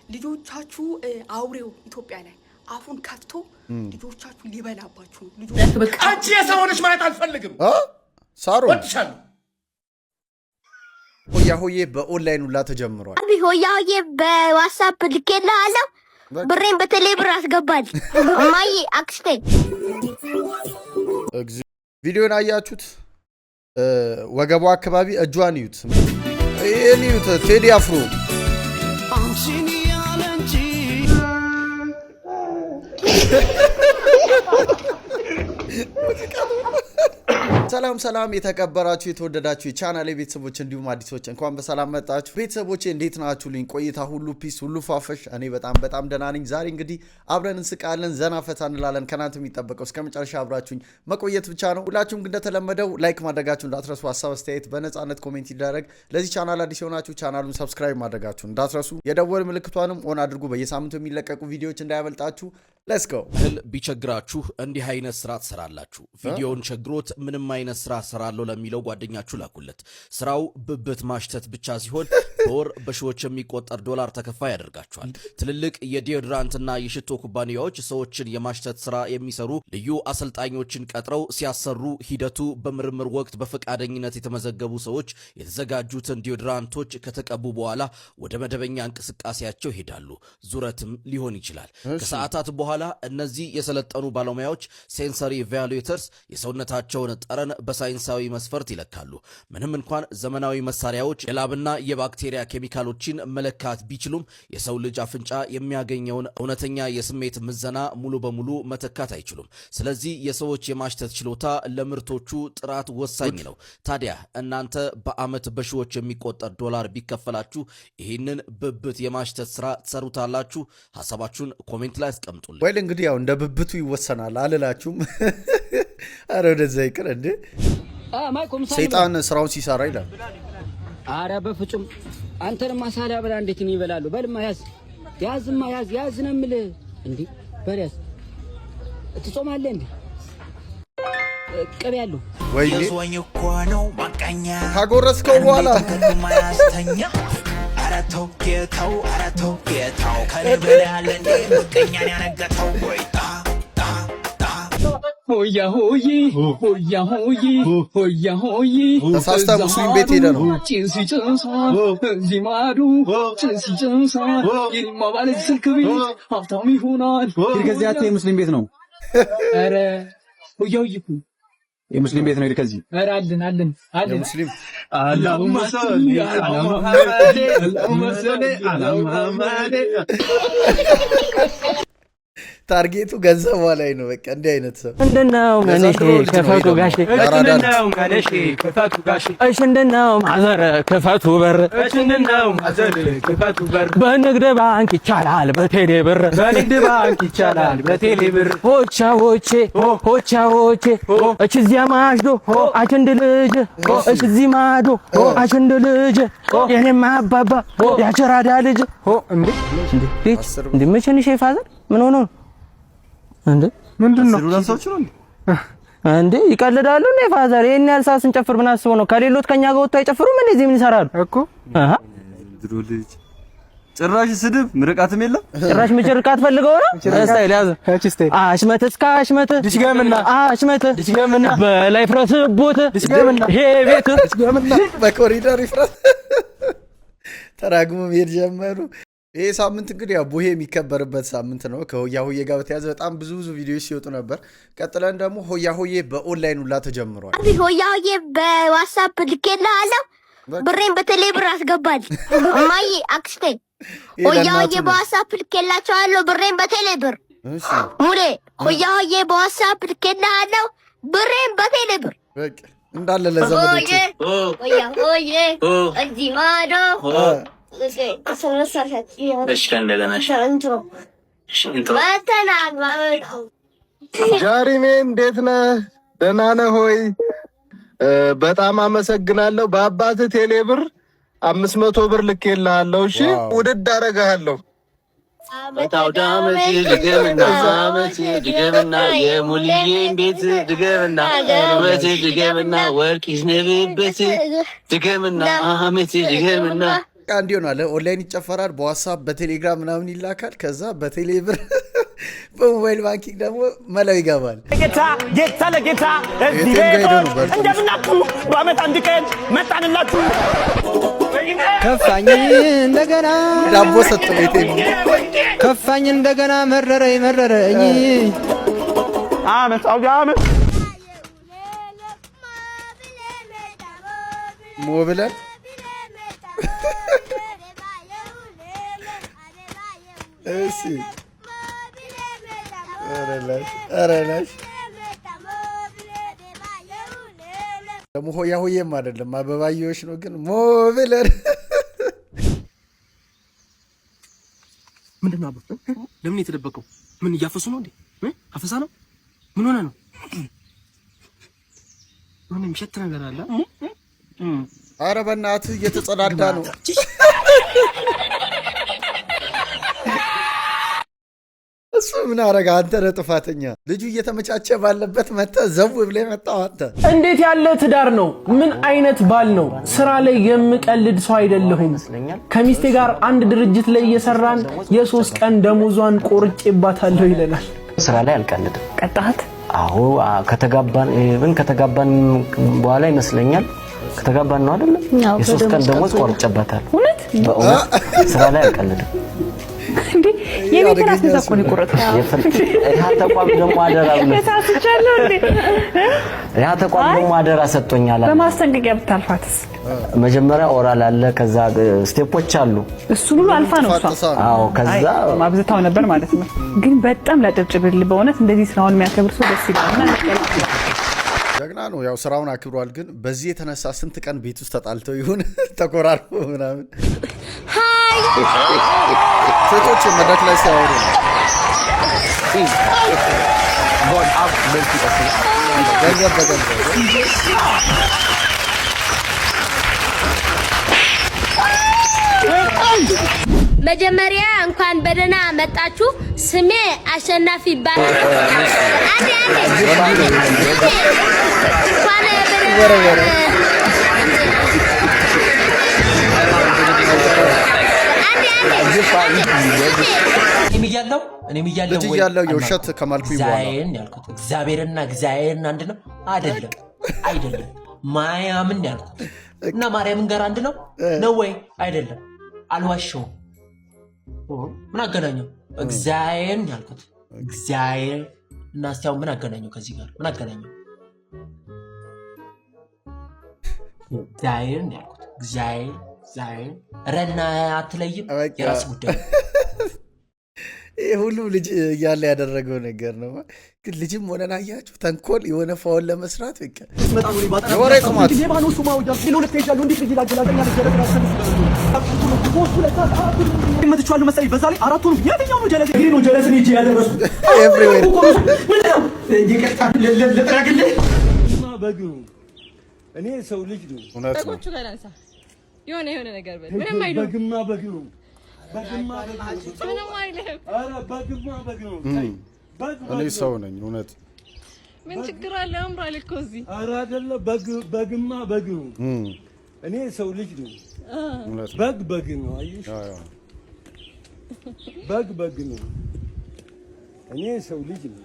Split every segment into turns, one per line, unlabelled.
ልጆቻችሁ አውሬው ኢትዮጵያ ላይ አፉን ከፍቶ ልጆቻችሁ ሊበላባችሁ
አንቺ የሰው ሆነሽ ማለት አልፈልግም።
ሳሩ ሆያ ሆዬ በኦንላይን ሁላ ተጀምሯል።
ሆያ ሆዬ በዋትስአፕ ልኬልሃለሁ። ብሬን በቴሌብር አስገባል። እማዬ አክስቴ
ቪዲዮን አያችሁት? ወገቧ አካባቢ እጇን ይዩት። ይሄን ይዩት። ቴዲ አፍሮ ሰላም ሰላም የተከበራችሁ የተወደዳችሁ የቻናሌ ቤተሰቦች እንዲሁም አዲሶች እንኳን በሰላም መጣችሁ። ቤተሰቦቼ እንዴት ናችሁልኝ? ቆይታ ሁሉ ፒስ ሁሉ ፋፈሽ? እኔ በጣም ደህና ነኝ። ዛሬ እንግዲህ አብረን እንስቃለን፣ ዘና ፈታ እንላለን። ከናንተ የሚጠበቀው እስከመጨረሻ አብራችሁኝ መቆየት ብቻ ነው። ሁላችሁም ግን እንደተለመደው ላይክ ማድረጋችሁ እንዳትረሱ፣ ሀሳብ አስተያየት በነፃነት ኮሜንት ይደረግ። ለዚህ ቻናል አዲስ የሆናችሁ ቻናሉን ሰብስክራይብ ማድረጋችሁ እንዳትረሱ፣ የደወል ምልክቷንም ኦን አድርጉ። በየሳምንቱ የሚለቀቁ ቪዲዮዎች እንዳያመልጣችሁ። ሌትስ ጎ።
እህል ቢቸግራችሁ እንዲህ አይነት ስራ ትሰራላችሁ። ቪዲዮውን ቸግሮት ምንም አይነት ስራ ሰራለው ለሚለው ጓደኛችሁ ላኩለት። ስራው ብብት ማሽተት ብቻ ሲሆን በወር በሺዎች የሚቆጠር ዶላር ተከፋይ ያደርጋቸዋል። ትልልቅ የዲዮድራንትና የሽቶ ኩባንያዎች ሰዎችን የማሽተት ስራ የሚሰሩ ልዩ አሰልጣኞችን ቀጥረው ሲያሰሩ ሂደቱ በምርምር ወቅት በፈቃደኝነት የተመዘገቡ ሰዎች የተዘጋጁትን ዲዮድራንቶች ከተቀቡ በኋላ ወደ መደበኛ እንቅስቃሴያቸው ይሄዳሉ። ዙረትም ሊሆን ይችላል። ከሰዓታት በኋላ እነዚህ የሰለጠኑ ባለሙያዎች ሴንሰሪ ኢቫሉዌተርስ የሰውነታቸውን ጠረን በሳይንሳዊ መስፈርት ይለካሉ። ምንም እንኳን ዘመናዊ መሳሪያዎች የላብና የባክቴሪያ ኬሚካሎችን መለካት ቢችሉም የሰው ልጅ አፍንጫ የሚያገኘውን እውነተኛ የስሜት ምዘና ሙሉ በሙሉ መተካት አይችሉም። ስለዚህ የሰዎች የማሽተት ችሎታ ለምርቶቹ ጥራት ወሳኝ ነው። ታዲያ እናንተ በአመት በሺዎች የሚቆጠር ዶላር ቢከፈላችሁ ይህንን ብብት የማሽተት ስራ ትሰሩታላችሁ? ሐሳባችሁን ኮሜንት ላይ አስቀምጡልኝ።
ወይ እንግዲህ ያው እንደ ብብቱ ይወሰናል አልላችሁም። አረ ወደዛ ይቅር እንዴ! ሰይጣን ስራውን ሲሰራ ይላል።
አረ በፍጹም አንተንም ማሳላ ብላ እንዴት ነው ይበላሉ? በልማ ያዝማ ያዝ ነው የምልህ እንዴ። በሪያስ ትጾማለህ እንዴ? ቅቤ ያለው
ወይ ካጎረስከው በኋላ
አራተው ጌታው ከልበለ ያለ እንዴ ምቀኛን ያነገተው ወይ
ሆያ ሆይ
ተሳስታ ሙስሊም ቤት ሄደ ነው።
ዚማዱ ጭንሲ ይልማባለ ስልክ ቤት ሀብታም ይሆናል።
ከዚያት የሙስሊም ቤት ነው።
አረ ሆያ
የሙስሊም ቤት ነው። ከዚህ
አረ አለን
ሙስሊም
አላሁመ ሰሊ ዐላ ሙሐመድ
ታርጌቱ ገንዘቧ ላይ ነው። በቃ እንዲህ አይነት ሰው
እንደናው ማነሽ ከፈቱ ጋሽ እንደናው ማነሽ ከፈቱ ጋሽ እሺ እንደናው ማዘር ከፈቱ በር እሺ እንደናው ማዘር ከፈቱ በር በንግድ ባንክ ይቻላል በቴሌ ብር በንግድ ባንክ ይቻላል በቴሌ ብር ሆቻዎቼ እቺ እዚያ ማሽዶ አቸንድ ልጅ እቺ እዚህ ማዶ አቸንድ ልጅ የኔማ አባባ ያቸራዳ ልጅ እንዴ መቼ ነው ፋዘር ምን ሆኖ እንዴ ምንድነው?
ሩላንሳችሁ ነው
እንዴ? ይቀልዳሉ እንዴ ፋዘር? ይሄን ያህል ሰዓት ስንጨፍር ምን አስበው ነው? ከሌሎት ከኛ ጋር ወጣ አይጨፍሩም እንዴ? እዚህ ምን ይሰራሉ እኮ?
ድሮ ልጅ ጭራሽ ስድብ ምርቃትም የለም።
ጭራሽ ምርቃት ፈልገው ነው? ስታይል ያዘ አሽመት እስከ አሽመት ድሽገምና አሽመት ድሽገምና በላይ ፍረስ ቦት ድሽገምና ይሄ ቤት ድሽገምና
በኮሪደር ይፍረስ ተራግሞ መሄድ ጀመሩ። ይሄ ሳምንት እንግዲህ ያው ቡሄ የሚከበርበት ሳምንት ነው። ከሆያ ሆዬ ጋር በተያያዘ በጣም ብዙ ቪዲዮዎች ሲወጡ ነበር። ቀጥለን ደግሞ ሆያ ሆዬ በኦንላይን ሁላ ተጀምሯል።
ሆያ ሆዬ በዋትስአፕ ልኬልሃለሁ። ብሬን በቴሌብር አስገባል። እማዬ አክስቴ ሆያ ሆዬ በዋትስአፕ ልኬላቸዋለሁ። ብሬን በቴሌብር
እሺ
ሙሌ ሆያ ሆዬ በዋትስአፕ ልኬልሃለሁ። ብሬን በቴሌብር
በቃ እንዳለ ለዘመዶች
ሆያ ሆዬ እዚህ ማዶ
ጃሪሜ እንዴት ነህ? ደህና ነህ ሆይ? በጣም አመሰግናለሁ። በአባትህ ቴሌብር 500 ብር ልኬልሃለሁ። እሺ ውድድ አደርግሃለሁ።
በታውዳመት ድገምና አመት ድገምና የሙልዬን ቤት ድገምና አመት ድገምና ወርቅ ይዝንብበት ድገምና አመት ድገምና
እንዲህ ሆኗል። ኦንላይን ይጨፈራል፣ በዋትስአፕ በቴሌግራም ምናምን ይላካል። ከዛ በቴሌብር በሞባይል ባንኪንግ ደግሞ መላው ይገባል።
ጌታ ለጌታ እዚህ እንደምናችሁ በአመት አንድ ቀን መጣንላችሁ።
ከፋኝ እንደገና
ዳቦ ሰጠው ቤቴ
ከፋኝ እንደገና መረረኝ
አመት አመት
ሞብለን እሺ አረላሽ ደግሞ ሆያ ሆዬም አይደለም አበባዮሽ ነው ግን ሞብለን
ምንድነው? አባ ለምን የተደበቀው? ምን እያፈሱ ነው እንዴ? አፈሳ ነው? ምን ሆነ ነው? ምን የሚሸት ነገር አለ?
ኧረ በእናትህ እየተጸዳዳ ነው። እሱ ምን አረጋ? አንተ ነህ ጥፋተኛ። ልጁ እየተመቻቸ ባለበት መጥተህ ዘው ብለህ መጣው አንተ።
እንዴት ያለ ትዳር ነው? ምን አይነት ባል ነው? ስራ ላይ የምቀልድ ሰው አይደለሁም። ከሚስቴ ጋር አንድ ድርጅት ላይ እየሰራን የ3 ቀን ደሞዟን ቆርጬባታለሁ ይለናል።
ስራ ላይ አልቀልድም።
ቀጣት?
አዎ ከተጋባን በኋላ ይመስለኛል። ከተጋባን ነው አይደል? የ3 ቀን ደሞዝ ቆርጬባታለሁ።
እውነት?
በእውነት ስራ ላይ አልቀልድም።
እንዴ የቤተራ ተቆን ይቆረጣል።
ያ ተቋም ደግሞ አደራ ብሎ
ተሳስቻለሁ እንዴ?
ያ ተቋም ደግሞ አደራ ሰጥቶኛል።
በማስጠንቀቂያ ብታልፋትስ?
መጀመሪያ ኦራል አለ፣ ከዛ ስቴፖች አሉ።
እሱን ሁሉ አልፋ ነው እሷ።
አዎ ከዛ
ማብዘታው ነበር ማለት ነው። ግን በጣም ላጨብጭብል። በእውነት እንደዚህ ስራውን የሚያከብር ሰው ደስ ይላልና
ጀግና ነው። ያው ስራውን አክብሯል። ግን በዚህ የተነሳ ስንት ቀን ቤት ውስጥ ተጣልተው ይሁን ተቆራርፎ ምናምን ሴቶች መድረክ ላይ ሲያወሩ ነው።
መጀመሪያ እንኳን በደህና መጣችሁ። ስሜ አሸናፊ ይባላል።
እኔም እያለው
የውሸት ከማልኩ ይባላል
ያልኩት እግዚአብሔርና አንድ ነው አይደለም ማርያምን ያልኩት እና ማርያምን ጋር አንድ ነው ወይ አይደለም አልዋሸውም። ምን አገናኘው? እግዚአብሔርን ያልኩት እግዚአብሔር እና አስታው ምን አገናኘው? ከዚህ ጋር ምን አገናኘው? እግዚአብሔርን ያልኩት እግዚአብሔር ረና አትለይም። የራስ ጉዳይ
ይሄ ሁሉ ልጅ እያለ ያደረገው ነገር ነው። ግን ልጅም ሆነን አያችሁ ተንኮል የሆነ ፋውል ለመስራት በቃ ወሬ ጥማት
መጥቻለሁ መሰለኝ። በዛ ላይ አራቱን የትኛው ነው ጀለስ ነው ጀለስን እጂ ያደረሱት
ኤቭሪዌር
እኔ ሰው ልጅ ነው።
በጎቹ ጋር አንሳ የሆነ ነገር በል ምንም አይደለም።
በግማ በግ ነው።
ምንም አይልም።
ኧረ በግማ በግ ነው።
እኔ ሰው ነኝ። እውነት
ምን ችግር አለ? አምራል እኮ እዚህ።
ኧረ አይደለም በግማ በግ ነው። እኔ ሰው ልጅ ነው።
እውነት
በግ ነው። አየሽ በግ ነው። እኔ ሰው ልጅ ነው።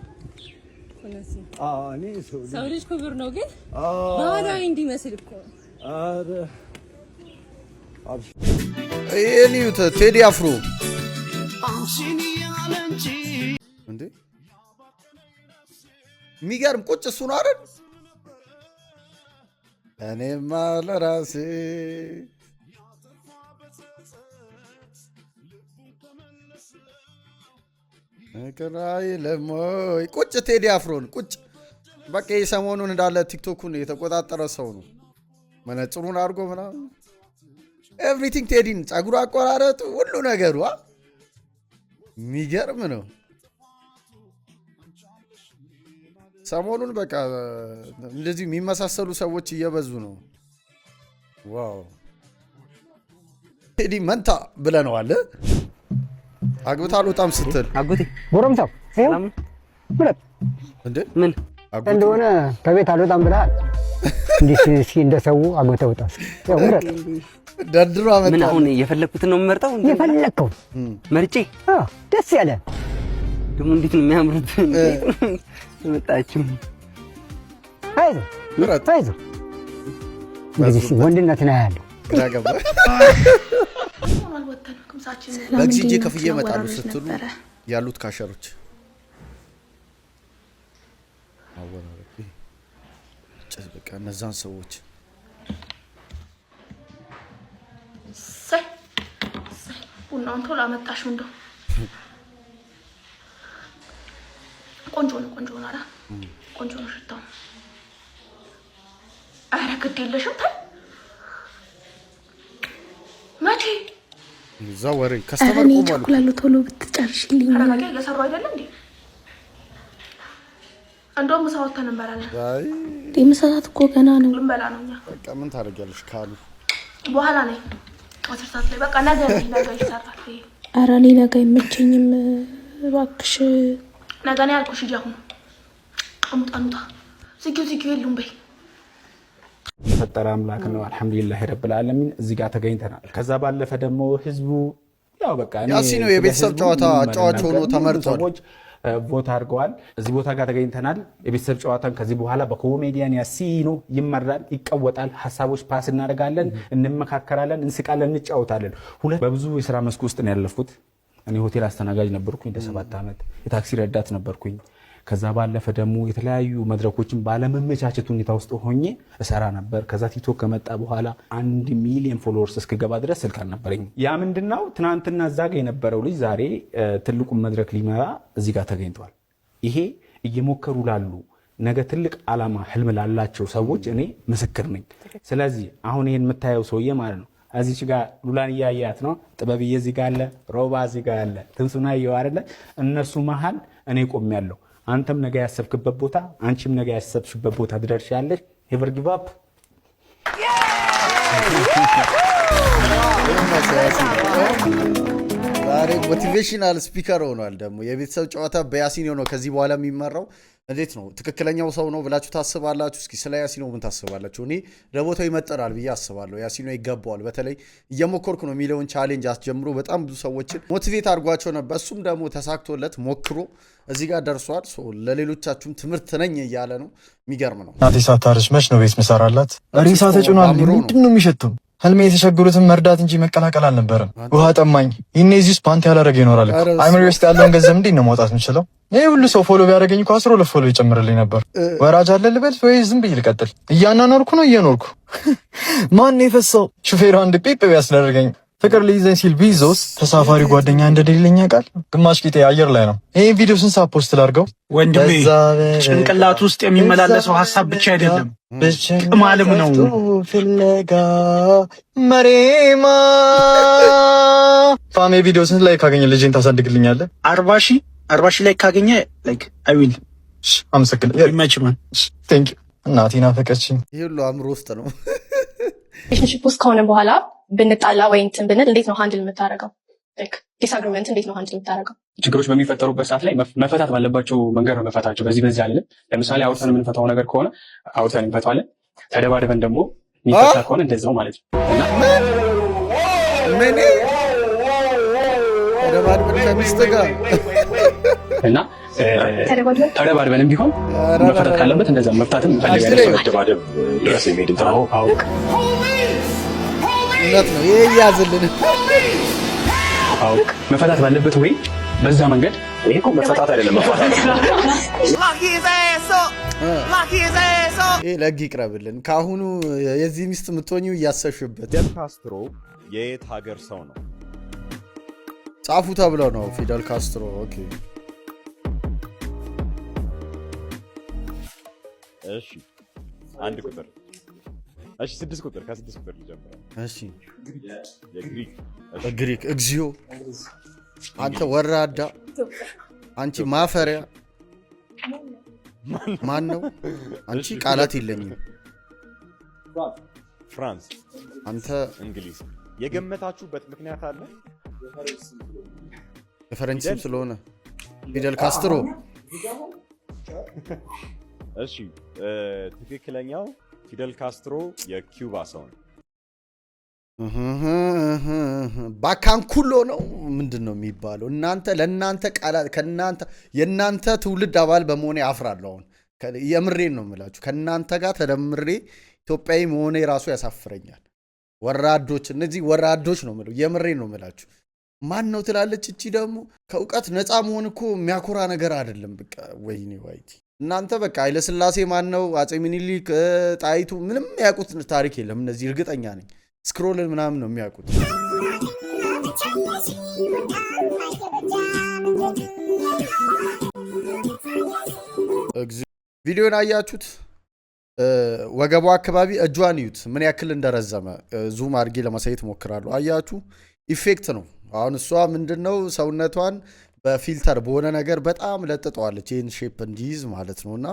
እኔ
ሰው ልጅ ክብር ነው። ግን ባህላዊ እንዲመስል እኮ
ኧረ
እኔ ቴዲ አፍሮ እንዴ የሚገርም ቁጭ እሱ ነው አይደል? እኔማ ለራሴ እከራይ ለሞይ ቁጭ ቴዲ አፍሮን ቁጭ በቃ የሰሞኑን እንዳለ ቲክቶኩን የተቆጣጠረ ሰው ነው። መነጽሩን አድርጎ ምናምን ኤቭሪቲንግ ቴዲን ጸጉሩ አቆራረጡ ሁሉ ነገሩ የሚገርም ነው። ሰሞኑን በቃ እንደዚህ የሚመሳሰሉ ሰዎች እየበዙ ነው። ዋው ቴዲ መንታ ብለነዋል። አግብታ አልወጣም ስትል
አጎቴ ጎረምሳው ሰላም ብረት
እንዴ
ምን
እንደሆነ ከቤት አልወጣም ብለሃል። እንዴ እንደሰው አግብታ ወጣስ ያው ብረት
ደድሮ አመጣ።
ምን አሁን የፈለኩትን ነው የምመርጠው?
የፈለከው
መርጬ
ደስ ያለ
ደግሞ እንዴት ነው የሚያምሩት መጣችሁ።
አይዞህ ብረት አይዞህ እንግዲህ ወንድነት ነው ያለው
ዳገባ በጊዜ ከፍዬ እመጣለሁ ስትሉ ያሉት ካሸሮች አወራረብ በቃ እነዛን ሰዎች
ቡናውን ቶሎ አመጣሽው እንደው ቆንጆ ነው ኧረ ቆንጆ ነው ሽታው። ኧረ ግድ የለሽም ታይ መቼ
እዛ ወሬ ከስተመር ቆማሉ
ቸኩላሉ ቶሎ ብትጨርሽልኝ። አረጋጋ እየሰሩ አይደለም እንዴ? እንደውም ምሳ ወተን እንበላለን።
አይ
ምሳት እኮ ገና ነው። ልንበላ ነው እኛ።
በቃ ምን ታደርጊያለሽ ካሉ
በኋላ ነኝ 10 ሰዓት ላይ በቃ ነገ ይሰራል።
ኧረ እኔ ነገ አይመቸኝም እባክሽ።
ነገ ነው ያልኩሽ። ሂጂ አሁን አሙጣኑታ ዝጊው የሉም በይ።
ፈጠረ አምላክ ነው አልহামዱሊላህ ረብል ዓለሚን እዚህ ጋር ተገኝተናል። ከዛ ባለፈ ደግሞ ህዝቡ ያው በቃ
ያሲኖ የቤተሰብ ጨዋታ አጫዋች ሆኖ ተመርጧል።
ቦታ አድርገዋል። እዚህ ቦታ ጋር ተገኝተናል። የቤተሰብ ጨዋታን ከዚህ በኋላ በኮሜዲያን ያሲኖ ይመራል፣ ይቀወጣል። ሀሳቦች ፓስ እናደርጋለን፣ እንመካከራለን፣ እንስቃለን፣ እንጫወታለን። በብዙ የሥራ መስክ ውስጥ ነው ያለፍኩት። እኔ ሆቴል አስተናጋጅ ነበርኩኝ ለ7 ዓመት፣ የታክሲ ረዳት ነበርኩኝ። ከዛ ባለፈ ደግሞ የተለያዩ መድረኮችን ባለመመቻቸት ሁኔታ ውስጥ ሆኜ እሰራ ነበር። ከዛ ቲክቶክ ከመጣ በኋላ 1 ሚሊዮን ፎሎወርስ እስከገባ ድረስ ስልክ አልነበረኝ። ያ ምንድነው ትናንትና እዛ ጋር የነበረው ልጅ ዛሬ ትልቁን መድረክ ሊመራ እዚህ ጋር ተገኝቷል። ይሄ እየሞከሩ ላሉ ነገ ትልቅ ዓላማ ህልም ላላቸው ሰዎች እኔ ምስክር ነኝ። ስለዚህ አሁን ይሄን የምታየው ሰውዬ ማለት ነው እዚህ ጋር ሉላን እያያት ነው። ጥበብዬ እዚህ ጋር አለ፣ ሮባ እዚህ ጋር አለ፣ ትንሱና ይየው አይደለ? እነሱ መሃል እኔ ቆሜያለሁ። አንተም ነገ ያሰብክበት ቦታ አንቺም ነገ ያሰብሽበት ቦታ ትደርሻለሽ። ኔቨር ጊቭ አፕ።
ዛሬ ሞቲቬሽናል ስፒከር ሆኗል። ደግሞ የቤተሰብ ጨዋታ በያሲኖ ነው ከዚህ በኋላ የሚመራው። እንዴት ነው ትክክለኛው ሰው ነው ብላችሁ ታስባላችሁ? እስኪ ስለ ያሲኖ ምን ታስባላችሁ? እኔ ለቦታው ይመጠራል ብዬ አስባለሁ። ያሲኖ ይገባዋል። በተለይ እየሞከርኩ ነው የሚለውን ቻሌንጅ አስጀምሮ በጣም ብዙ ሰዎችን ሞቲቬት አድርጓቸው ነበር። እሱም ደግሞ ተሳክቶለት ሞክሮ እዚህ ጋር ደርሷል። ለሌሎቻችሁም ትምህርት ነኝ እያለ ነው። የሚገርም ነው።
እናቴ ሳታርሽ መች ነው ቤት ምሰራላት? ሬሳ ተጭኗል። ምንድን ነው የሚሸተው? ህልሜ የተቸገሩትን መርዳት እንጂ መቀላቀል አልነበረም። ውሃ ጠማኝ። ይሄኔ እዚህ ውስጥ ፓንት ያላረገ ይኖራል። አይምሮ ውስጥ ያለውን ገንዘብ እንዴት ነው ማውጣት የምችለው? ይሄ ሁሉ ሰው ፎሎ ቢያደርገኝ እኮ 12 ፎሎ ይጨምርልኝ ነበር። ወራጅ አለ ልበል ወይ ዝም ብዬ ልቀጥል? እያናኖርኩ ነው እየኖርኩ። ማን ነው የፈሳው? ሹፌሩ አንድ ጴጴ ቢያስደርገኝ ፍቅር ሊይዘኝ ሲል ቢዞስ ተሳፋሪ ጓደኛ እንደሌለኝ ቃል ግማሽ ቂጤ አየር ላይ ነው። ይሄን ቪዲዮ ስንት ሰዓት ፖስት ላድርገው?
ወንድሜ ጭንቅላት ውስጥ የሚመላለሰው ሐሳብ ብቻ አይደለም ቅማልም ነው።
ፍለጋ መሬማ ፋሜ ቪዲዮ ስንት ላይ ካገኘ ልጄን ታሳድግልኛለህ?
40 ሺህ ላይ ካገኘ ላይክ አይ ዊል
አመሰግናለሁ።
ይመችማል።
ቴንክ ዩ እናቴ ናፈቀችኝ።
ይሄ ሁሉ አእምሮ ውስጥ ነው።
ሪሌሽንሺፕ ውስጥ ከሆነ በኋላ ብንጣላ ወይ እንትን ብንል እንዴት ነው ሃንድል የምታደርገው? ላይክ ዲስአግሪመንት እንዴት ነው ሃንድል የምታደርገው?
ችግሮች በሚፈጠሩበት ሰዓት ላይ መፈታት ባለባቸው መንገድ ነው መፈታቸው። በዚህ አለ። ለምሳሌ አውርተን የምንፈታው ነገር ከሆነ አውርተን እንፈታዋለን። ተደባድበን ደግሞ የሚፈታ ከሆነ እንደዛው ማለት ነው።
ምን ተደባድበን ከሚስት ጋር እና
ተደባድበንም ቢሆን መፈታት ካለበት እንደዛ መፍታትም እንፈልጋለን። መደባደብ ድረስ የሚሄድ ነው። አውቅ
እውነት ነው። ይሄ ያዝልን።
አውቅ መፈታት ባለበት ወይ በዛ መንገድ ይሄ እኮ መፈታት አይደለም መፈታት።
ይሄ ለግ ይቅረብልን። ካሁኑ የዚህ ሚስት የምትሆኚው እያሰብሽበት።
ፊደል ካስትሮ የየት ሀገር ሰው ነው?
ጻፉ ተብለው ነው ፊደል ካስትሮ። ኦኬ
እሺ፣ አንድ ቁጥር። እሺ፣ 6 ቁጥር። ከ6 ቁጥር ልጀምር።
እሺ፣
ግሪክ።
እግዚኦ፣ አንተ ወራዳ፣ አንቺ ማፈሪያ። ማን ነው? አንቺ ቃላት የለኝም።
ፍራንስ።
አንተ
እንግሊዝ። የገመታችሁበት ምክንያት አለ?
የፈረንጅ ስም ስለሆነ ፊደል ካስትሮ።
እሺ ትክክለኛው ፊደል ካስትሮ የኪዩባ ሰው ነው።
ባካንኩሎ ነው ምንድነው የሚባለው? እናንተ ለእናንተ ቃላት ከእናንተ የእናንተ ትውልድ አባል በመሆኔ አፍራለሁ። አሁን የምሬን ነው የምላችሁ። ከእናንተ ጋር ተደምሬ ኢትዮጵያዊ መሆኔ ራሱ ያሳፍረኛል። ወራዶች፣ እነዚህ ወራዶች ነው የምለው። የምሬን ነው የምላችሁ። ማን ነው ትላለች እቺ ደግሞ። ከእውቀት ነፃ መሆን እኮ የሚያኮራ ነገር አይደለም። በቃ ወይኔ ዋይቲ እናንተ በቃ ኃይለሥላሴ ማን ነው፣ አፄ ምኒልክ፣ ጣይቱ ምንም ያውቁት ታሪክ የለም። እነዚህ እርግጠኛ ነኝ ስክሮል ምናምን ነው የሚያውቁት። ቪዲዮን አያችሁት? ወገቧ አካባቢ እጇን እዩት ምን ያክል እንደረዘመ። ዙም አድርጌ ለማሳየት ሞክራለሁ። አያችሁ? ኢፌክት ነው። አሁን እሷ ምንድነው ሰውነቷን በፊልተር በሆነ ነገር በጣም ለጥጠዋለች፣ ይህን ሼፕ እንዲይዝ ማለት ነውና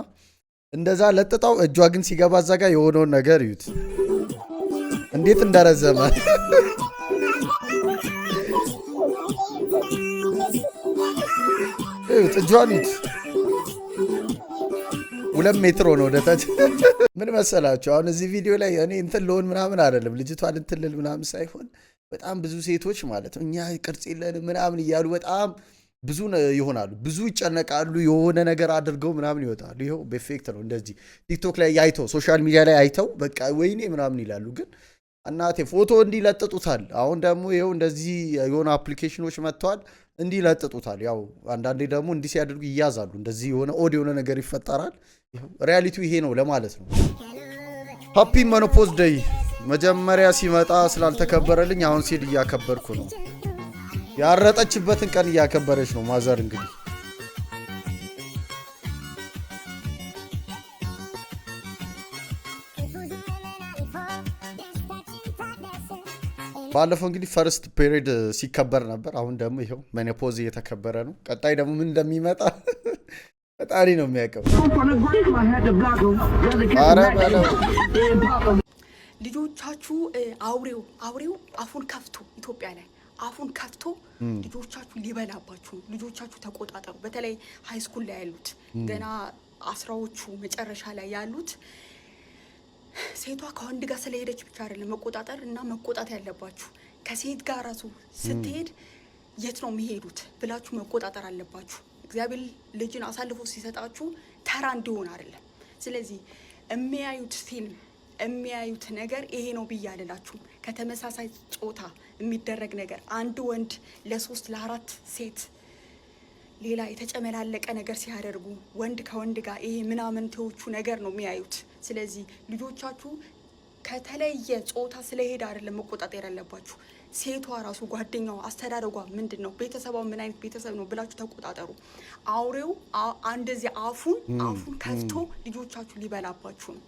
እንደዛ ለጥጣው። እጇ ግን ሲገባ እዛ ጋር የሆነውን ነገር እዩት እንዴት እንደረዘመ። እዩት እጇን እዩት። 2 ሜትር ሆነ ወደታች። ምን መሰላችሁ አሁን እዚህ ቪዲዮ ላይ እኔ እንትን ልሆን ምናምን አይደለም፣ ልጅቷን እንትን ልል ምናምን ሳይሆን በጣም ብዙ ሴቶች ማለት ነው እኛ ቅርጽ የለንም ምናምን እያሉ በጣም ብዙ ይሆናሉ፣ ብዙ ይጨነቃሉ፣ የሆነ ነገር አድርገው ምናምን ይወጣሉ። ይኸው በኤፌክት ነው እንደዚህ ቲክቶክ ላይ አይተው ሶሻል ሚዲያ ላይ አይተው በቃ ወይኔ ምናምን ይላሉ። ግን እናቴ ፎቶ እንዲለጥጡታል። አሁን ደግሞ ይኸው እንደዚህ የሆነ አፕሊኬሽኖች መጥተዋል እንዲለጥጡታል። ያው አንዳንዴ ደግሞ እንዲህ ሲያደርጉ ይያዛሉ። እንደዚህ የሆነ ኦድ የሆነ ነገር ይፈጠራል። ሪያሊቲው ይሄ ነው ለማለት ነው። ሃፒ ሜኖፖዝ ዴይ መጀመሪያ ሲመጣ ስላልተከበረልኝ አሁን ሲል እያከበርኩ ነው። ያረጠችበትን ቀን እያከበረች ነው ማዘር። እንግዲህ ባለፈው እንግዲህ ፈርስት ፔሪድ ሲከበር ነበር። አሁን ደግሞ ይኸው ሜኖፖዝ እየተከበረ ነው። ቀጣይ ደግሞ ምን እንደሚመጣ ፈጣሪ ነው የሚያውቀው። ኧረ በለው
ልጆቻችሁ አውሬው አፉን ከፍቶ ኢትዮጵያ ላይ አፉን ከፍቶ ልጆቻችሁ ሊበላባችሁ ነው። ልጆቻችሁ ተቆጣጠሩ። በተለይ ሃይ ስኩል ላይ ያሉት ገና 10ዎቹ መጨረሻ ላይ ያሉት ሴቷ ከወንድ ጋር ስለሄደች ብቻ አይደለም መቆጣጠር እና መቆጣት ያለባችሁ። ከሴት ጋር ራሱ ስትሄድ የት ነው የሚሄዱት ብላችሁ መቆጣጠር አለባችሁ። እግዚአብሔር ልጅን አሳልፎ ሲሰጣችሁ ተራ እንዲሆን አይደለም። ስለዚህ የሚያዩት ፊልም የሚያዩት ነገር ይሄ ነው ብዬ አልላችሁም። ከተመሳሳይ ጾታ የሚደረግ ነገር አንድ ወንድ ለ3 ለ4 ሴት ሌላ የተጨመላለቀ ነገር ሲያደርጉ ወንድ ከወንድ ጋር ይሄ ምናምንቴዎቹ ነገር ነው የሚያዩት። ስለዚህ ልጆቻችሁ ከተለየ ጾታ ስለሄደ አይደለም መቆጣጠር ያለባችሁ። ሴቷ ራሱ ጓደኛዋ፣ አስተዳደጓ ምንድን ነው፣ ቤተሰቧ ምን አይነት ቤተሰብ ነው ብላችሁ ተቆጣጠሩ። አውሬው እንደዚህ አፉን ከፍቶ ልጆቻችሁ ሊበላባችሁ ነው።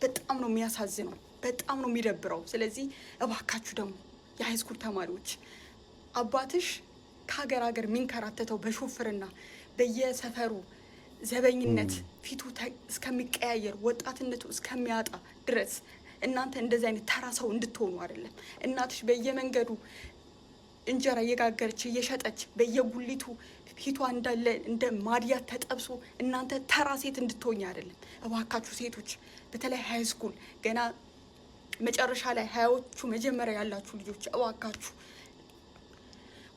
በጣም ነው የሚያሳዝነው፣ በጣም ነው የሚደብረው። ስለዚህ እባካችሁ ደግሞ የሃይስኩል ተማሪዎች አባትሽ ከሀገር ሀገር የሚንከራተተው በሾፍርና በየሰፈሩ ዘበኝነት ፊቱ እስከሚቀያየር ወጣትነቱ እስከሚያጣ ድረስ እናንተ እንደዚህ አይነት ተራ ሰው እንድትሆኑ አይደለም። እናትሽ በየመንገዱ እንጀራ እየጋገረች እየሸጠች በየጉሊቱ ፊቷ እንዳለ እንደ ማዲያት ተጠብሶ እናንተ ተራ ሴት እንድትሆኝ አይደለም። እባካችሁ ሴቶች በተለይ ሃይ ስኩል ገና መጨረሻ ላይ 20ዎቹ መጀመሪያ ያላችሁ ልጆች እባካችሁ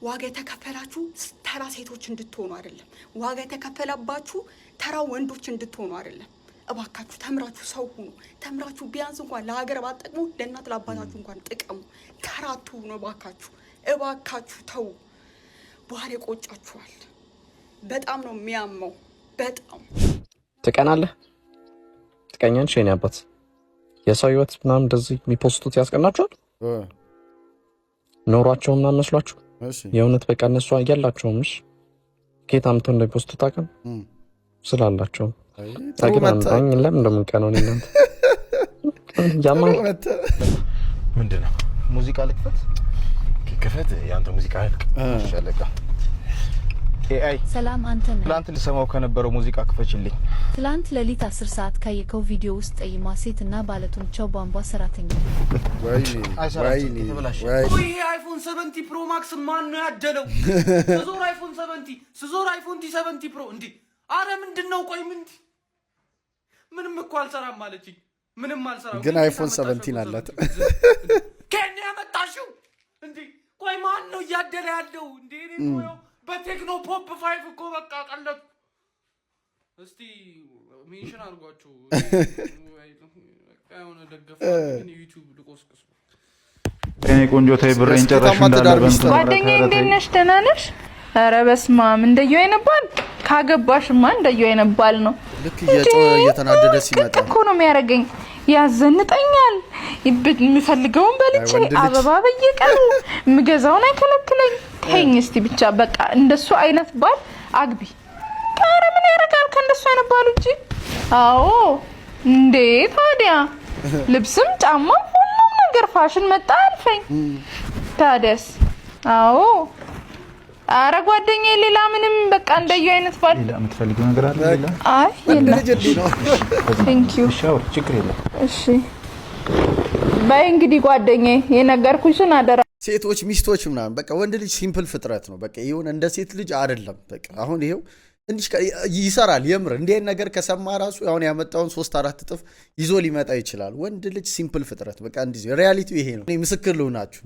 ዋጋ የተከፈላችሁ ተራ ሴቶች እንድትሆኑ አይደለም። ዋጋ የተከፈለባችሁ ተራ ወንዶች እንድትሆኑ አይደለም። እባካችሁ ተምራችሁ ሰው ሁኑ። ተምራችሁ ቢያንስ እንኳን ለሀገር ባጠቅሙ ለእናት ለአባታችሁ እንኳን ጥቀሙ። ተራ አትሁኑ። እባካችሁ ተው። በኋላ ይቆጫችኋል። በጣም ነው የሚያመው። በጣም
ትቀናለህ። ትቀኛለሽ የኔ አባት። የሰው ህይወት ምናምን እንደዚህ የሚፖስቱት ያስቀናችኋል። ኖሯቸው ምናምን መስሏችሁ የእውነት በቃ እነሱ እያላቸውም ጌታ አምጥቶ እንደሚፖስቱት አቅም ስላላቸው ታግናኝ ለምን እንደምንቀነው ነው እናንተ ያማው
ምንድን ነው ሙዚቃ ልክፈት? ክፈት። ያንተ ሙዚቃ ልክ ሸለቃ ኤአይ
ሰላም አንተ ነህ።
ትላንት ልሰማው ከነበረው ሙዚቃ ክፈችልኝ።
ትላንት ሌሊት 10 ሰዓት ካየከው ቪዲዮ ውስጥ ጠይማ ሴት እና ባለጡንቻው ቧንቧ ሰራተኛ
ወይኔ
ይሄ አይፎን 70 ፕሮ ማክስ ማን ነው ያደለው? ስዞር አይፎን 70 ስዞር አይፎን 70 ፕሮ እንዴ! አረ ምንድነው? ቆይ ምንም እኮ አልሰራም ማለችኝ። ምንም አልሰራም
ግን አይፎን 17 አላት።
ከኔ ያመጣሽው እንዴ? ቆይ ማን ነው ያደለ ያለው እንዴ? እኔ ቆይ በቴክኖ ፖፕ 5 እኮ በቃ ቀለብ። እስቲ ሜንሽን አድርጓቸው የሆነ ደገፋ ግን ዩቲዩብ ልቆስቅስ።
እኔ ቆንጆ ታይ ብሬን ጨረሽ እንዳለበን
ጓደኛዬ እንዴት ነሽ? ደህና ነሽ? ኧረ በስመ አብ እንደየው አይነባል። ካገባሽማ እንደየው አይነባል ነው።
ልክ እየተናደደ ሲመጣ
እኮ ነው የሚያደርገኝ። ያዘንጠኛል። የምፈልገውን በልቼ አበባ በየቀኑ ምገዛውን አይከለክለኝ። ተይኝ እስቲ ብቻ በቃ እንደሱ አይነት ባል አግቢ። ኧረ ምን ያደርጋል ከእንደሱ አይነት ባል እንጂ። አዎ እንዴ ታዲያ ልብስም ጫማም ሁሉም ነገር ፋሽን መጣ አልፈኝ። ታዲያስ አዎ አረ ጓደኛዬ ሌላ ምንም በቃ እንደየው አይነት ባል
ሌላ የምትፈልጊው ነገር አለ? ሌላ
አይ ቴንክ ዩ
ሻው ችግር የለም።
እሺ ባይ እንግዲህ ጓደኛዬ የነገርኩሽን አደራ።
ሴቶች ሚስቶች ምናምን በቃ ወንድ ልጅ ሲምፕል ፍጥረት ነው። በቃ ይሁን እንደ ሴት ልጅ አይደለም። በቃ አሁን ይሄው እንዲህ ይሰራል። የምር እንዲህ ነገር ከሰማ ራሱ አሁን ያመጣውን 3-4 እጥፍ ይዞ ሊመጣ ይችላል። ወንድ ልጅ ሲምፕል ፍጥረት በቃ እንዲህ ሪያሊቲው ይሄ ነው። እኔ ምስክር ልሆናችሁ።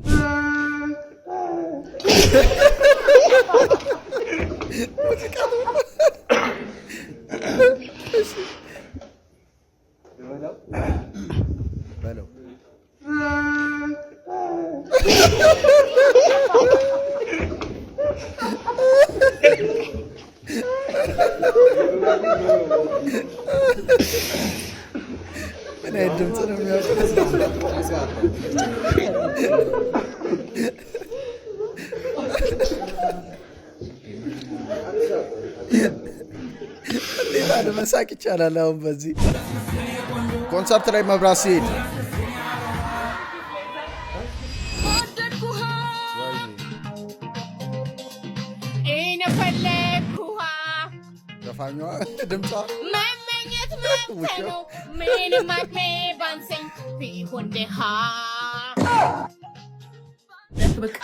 በለው ምን አይነት ድምፅ ነው የሚያወጣው? ሌላ ለመሳቅ ይቻላል። አሁን በዚህ ኮንሰርት ላይ መብራት ሲሄድ ዘፋኟ ድምጿ
መመኘት መብት ነው። ምንም አቅሜ ባንሰኝ ቢሆን ድሃ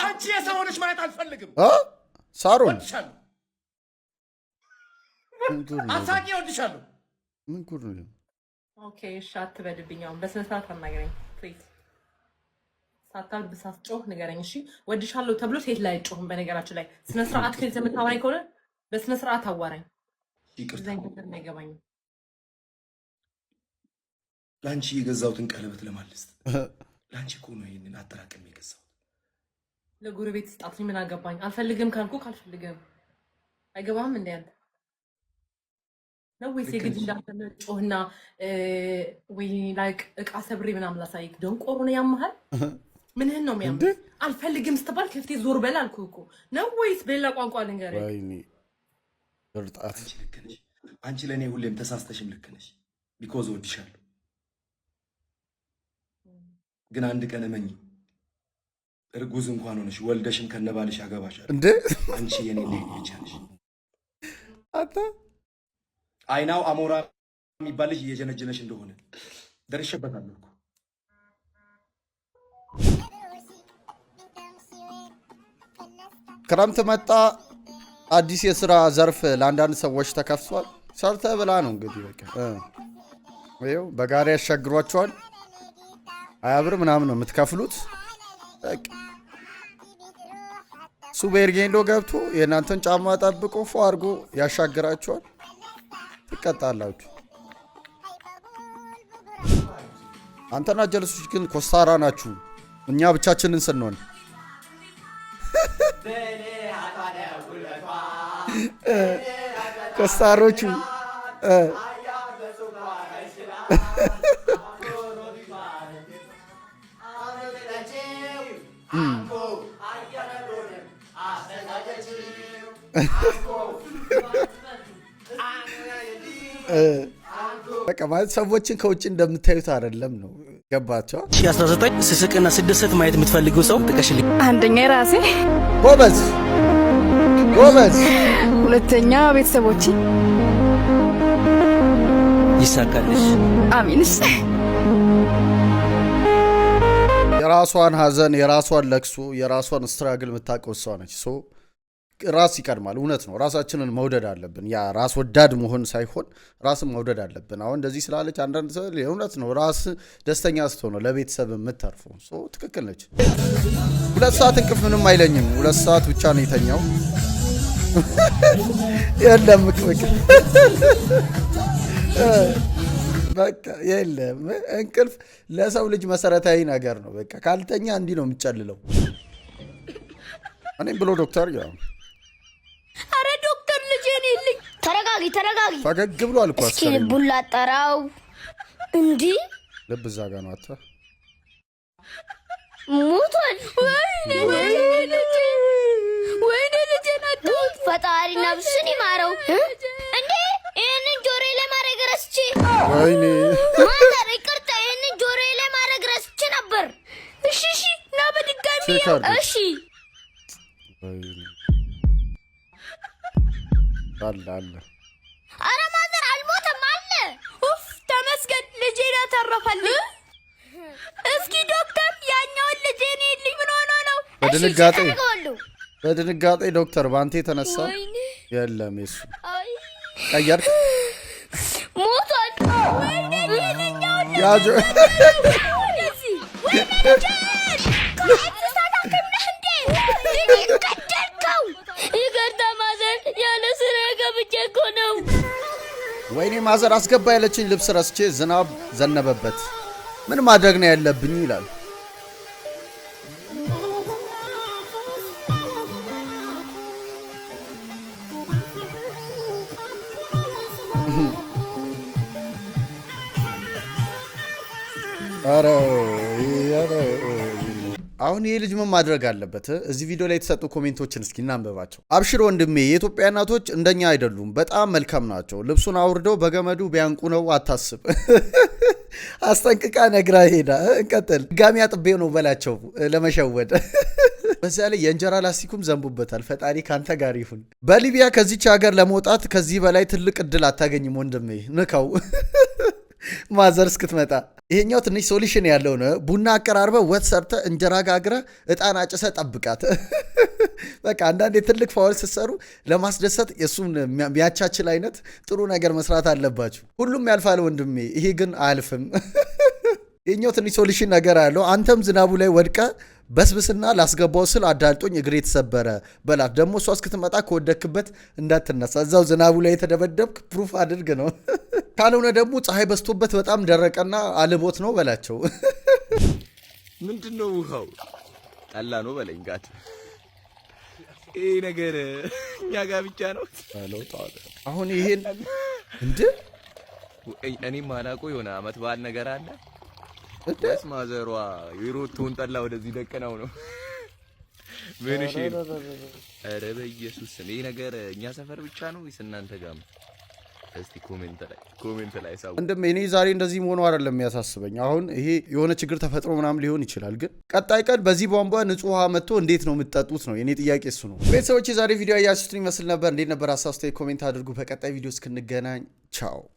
አንቺ የሰው ሆነሽ ማለት አልፈልግም።
ሳሮን
አሳቂ ወድሻለሁ።
ምን ጉድ ነው?
ኦኬ እሺ አትበድብኝ። አሁን በስነ ስርዓት አናገረኝ ፕሊዝ። ሳታልብ ሳትጮህ ንገረኝ እሺ። ወድሻለሁ ተብሎ ሴት ላይ አይጮህም። በነገራችን ላይ ስነ ስርዓት ከዚህ የምታወራኝ ከሆነ በስነ ስርዓት አዋራኝ። ይቅርታ አይገባኝም።
ላንቺ የገዛሁትን ቀለበት ለማለስት ላንቺ እኮ ነው ይሄንን አጠራቅም የገዛሁት።
ለጎረቤት ስጣት ምን አገባኝ? አልፈልግም ካልኩ ካልፈልግም አይገባም እንዴ አንተ ነው ወይስ የግድ እንዳንተ ጮህና ወይ ላይክ እቃ ሰብሬ ምናምን ላሳይክ? ደንቆሮ ነው ያመሃል። ምንህን ነው የሚያም? አልፈልግም ስትባል ከፍቴ ዞር በል አልኩህ እኮ ነው ወይስ በሌላ ቋንቋ ልንገርህ?
ወይኔ እርጣት
አንቺ ለኔ ሁሌም ተሳስተሽም ልክ ነሽ። ቢኮዝ ወድሻለሁ። ግን አንድ ቀን እመኝ እርጉዝ እንኳን ሆነሽ ወልደሽም ከነባልሽ አገባሻለሁ።
እንዴ
አንቺ የኔ ልጅ ነሽ።
አታ
አይናው አሞራ የሚባል ልጅ እየጀነጀነሽ እንደሆነ ደርሼበታለሁ እኮ።
ክረምት መጣ። አዲስ የስራ ዘርፍ ለአንዳንድ ሰዎች ተከፍቷል። ሰርተ ብላ ነው እንግዲህ በቃ ይኸው በጋሪ ያሻግሯቸዋል። 20 ብር ምናምን ነው የምትከፍሉት። በቃ እሱ በኤርጌንዶ ገብቶ የእናንተን ጫማ ጠብቆ ፎ አድርጎ ያሻግራቸዋል። ትቀጣላችሁ። አንተና ጀለሶች ግን ኮስታራ ናችሁ። እኛ ብቻችንን ስንሆን ኮስታሮቹ በቃ ማለት ሰዎችን ከውጭ እንደምታዩት አይደለም ነው። ገባቸው።
19 ስስቅና ስደሰት ማየት የምትፈልጉ ሰው ጥቀሽልኝ።
አንደኛ ራሴ
ጎበዝ ጎበዝ፣
ሁለተኛ ቤተሰቦቼ፣
ይሳካልሽ።
አሚንስ።
የራሷን ሀዘን የራሷን ለቅሶ የራሷን ስትራግል የምታውቀው እሷ ነች። ሶ ራስ ይቀድማል። እውነት ነው። ራሳችንን መውደድ አለብን። ያ ራስ ወዳድ መሆን ሳይሆን ራስን መውደድ አለብን። አሁን እንደዚህ ስላለች አንዳንድ ሰው እውነት ነው። ራስ ደስተኛ ስትሆን ነው ለቤተሰብ የምትተርፈው። ሶ ትክክል ነች። 2 ሰዓት እንቅልፍ ምንም አይለኝም። 2 ሰዓት ብቻ ነው የተኛው። የለም በቃ የለም እንቅልፍ ለሰው ልጅ መሰረታዊ ነገር ነው። በቃ ካልተኛ እንዲህ ነው የሚጨልለው። እኔም ብሎ ዶክተር ያው
አረ ዶክተር ልጄ ነኝ። ተረጋጊ
ፈገግ ብሎ አልኳት።
እስኪ ልቡን ላጠራው። እንዲ
ልብ እዛ ጋር ነው። አታ
ሞቷል። ወይኔ ልጄ ናት። ፈጣሪ ነፍስን ይማረው። እንዴ ይሄንን ጆሮዬ ላይ ማድረግ ረስቼ።
ወይኔ
ማዘር ይቅርታ፣ ይሄንን ጆሮዬ ላይ ማድረግ ረስቼ ነበር። እሺ ና በድጋሚ እሺ።
አለ
አረ ማዘር አልሞተም አለ። ኡፍ ተመስገን፣ ልጄ ተረፈልኝ። እስኪ ዶክተር ያኛውን ልጄ ነኝ ምን ሆኖ ነው?
በድንጋጤ ዶክተር ባንቴ ተነሳ። የለም እሱ ቀየርክ
ሞቷል።
ያጆ ወይኔ ማዘር አስገባ ያለችኝ ልብስ ረስቼ ዝናብ ዘነበበት። ምን ማድረግ ነው ያለብኝ ይላል። አሁን ይሄ ልጅ ምን ማድረግ አለበት? እዚህ ቪዲዮ ላይ የተሰጡ ኮሜንቶችን እስኪ እናንብባቸው። አብሽር ወንድሜ፣ የኢትዮጵያ እናቶች እንደኛ አይደሉም፣ በጣም መልካም ናቸው። ልብሱን አውርደው በገመዱ ቢያንቁ ነው፣ አታስብ። አስጠንቅቃ ነግራ ሄዳ። እንቀጥል። ድጋሚ አጥቤው ነው በላቸው ለመሸወድ። በዚያ ላይ የእንጀራ ላስቲኩም ዘንቡበታል። ፈጣሪ ካንተ ጋር ይሁን። በሊቢያ ከዚች ሀገር ለመውጣት ከዚህ በላይ ትልቅ እድል አታገኝም ወንድሜ፣ ንካው ማዘር እስክትመጣ። ይሄኛው ትንሽ ሶሉሽን ያለው ነው። ቡና አቀራርበ ወጥ ሰርተ እንጀራ ጋግረ እጣን አጭሰ ጠብቃት። በቃ አንዳንዴ ትልቅ ፋውል ስትሰሩ ለማስደሰት የሱን የሚያቻችል አይነት ጥሩ ነገር መስራት አለባችሁ። ሁሉም ያልፋል ወንድሜ፣ ይሄ ግን አያልፍም። ይሄኛው ትንሽ ሶሉሽን ነገር ያለው አንተም ዝናቡ ላይ ወድቀ በስብስና ላስገባው ስል አዳልጦኝ እግሬ ተሰበረ በላት። ደግሞ እሷ እስክትመጣ ከወደክበት እንዳትነሳ እዛው ዝናቡ ላይ የተደበደብክ ፕሩፍ አድርግ ነው። ካልሆነ ደግሞ ፀሐይ በስቶበት በጣም ደረቀና አልቦት ነው በላቸው።
ምንድነው ውሃው? ጠላ ነው በለኝ ጋት። ይሄ ነገር እኛ ጋር ብቻ ነው።
አሁን ይሄን እንዴ
እኔ ማናቆ የሆነ አመት በዓል ነገር አለ። ደስ ማዘሯ የሮቶን ጠላ ወደዚህ ደቀናው ነው። ምን እሺ? ኧረ በኢየሱስ ስም ይሄ ነገር እኛ ሰፈር ብቻ ነው ወይስ እናንተ ጋር? እስቲ ኮሜንት ላይ ሳው
እንደም እኔ ዛሬ እንደዚህ መሆኑ አይደለም የሚያሳስበኝ። አሁን ይሄ የሆነ ችግር ተፈጥሮ ምናምን ሊሆን ይችላል፣ ግን ቀጣይ ቀን በዚህ ቧንቧ ንጹህ ውሃ መጥቶ እንዴት ነው የምትጠጡት ነው የኔ ጥያቄ። እሱ ነው። ቤተሰቦች የዛሬ ቪዲዮ ያያችሁትን ይመስል ነበር። እንዴት ነበር? ሀሳብ ኮሜንት አድርጉ። በቀጣይ ቪዲዮ እስክንገናኝ ቻው።